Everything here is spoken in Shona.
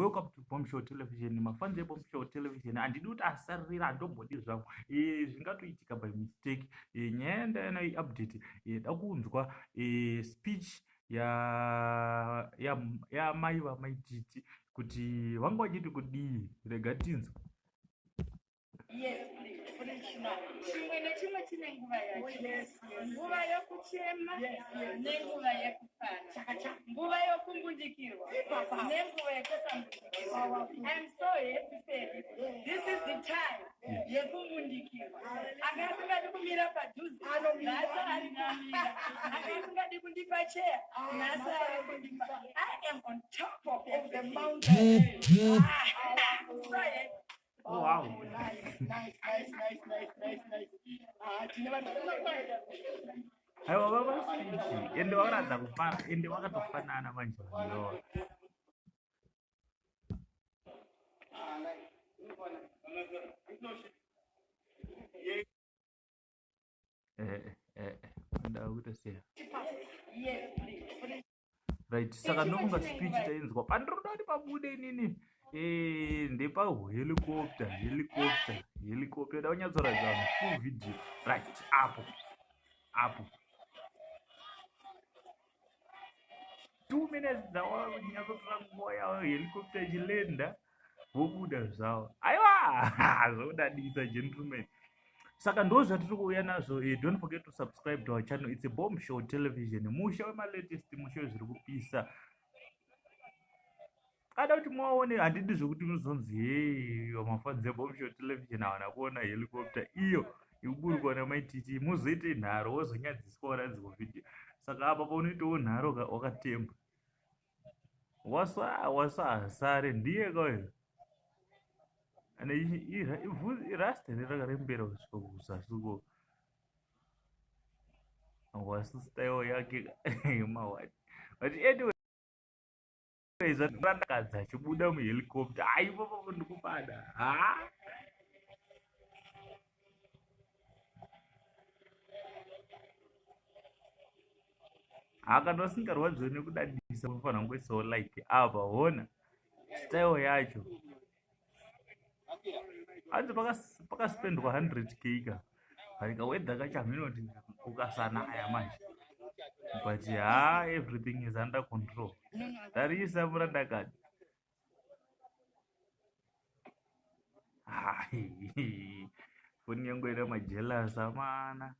welcome to Bombshell Television. Mafanzi Bombshell Television. Andidi kuti asarira andombodi zvangu. Zvingatoitika by mistake. Nyaya ndayana update dakunzwa speech ya mai vamai Titi kuti vanga vachiti kudii rega tinzwa. Yes, please. Chimwe nechimwe chine nguva yacho. Nguva yokuchema nenguva yekufara. Nguva yokumbundikirwa nenguva yekutambudzikirwa. I'm so happy baby. This is the time yekumbundikirwa. Akasingadi kumira padhuze nhasi ari kumira. Akasingadi kundipa chair nhasi ari kundipa. I am on top of the mountain. So happy. Oh, wow. Nice. Aiwa baba speech ende wakaradza kufara ende wakatofanana manje vanova. Ndava kutoseya. Right, saka ndofunga speech tainzwa pandiroda kuti pabude inini ndepa helicopter daunyatsoradza full video right apo 2 minutes dzawanyatsotora nguva yavo helicopter ichilenda vobuda zvavo aiwa zvodadisa gentlemen. Saka ndo zvatiri kuuya nazvo. Don't forget to subscribe to our channel. It's a Bombshell Television. Musha wemalatest, musha wezviri kupisa. Kada kuti mwaone handidi zvokuti munozonzi mafanzi eBombshell Television havana kuona helicopter iyo ikuburukwa namai Titi muzoite nharo wozonyadziswa waranzwa video. Saka apa paunoitawo nharo wakatemba waswa hasare ndiye kauyo ane irasta nerakarembera kusvika kuzasuko wasistaiwo yake mawati but anyway zvatirandakadza achibuda muhelicopter aipopo ndikubada kana usingarwadziwe nekudadisa unofanira kungoisawo like apa hona style yacho hanzi pakaspendwa 100k ka harika wedha kacho haminoti ukasanaya manje but everything is under control. Tarisa murandakadzi foni yangu ina majelasa mana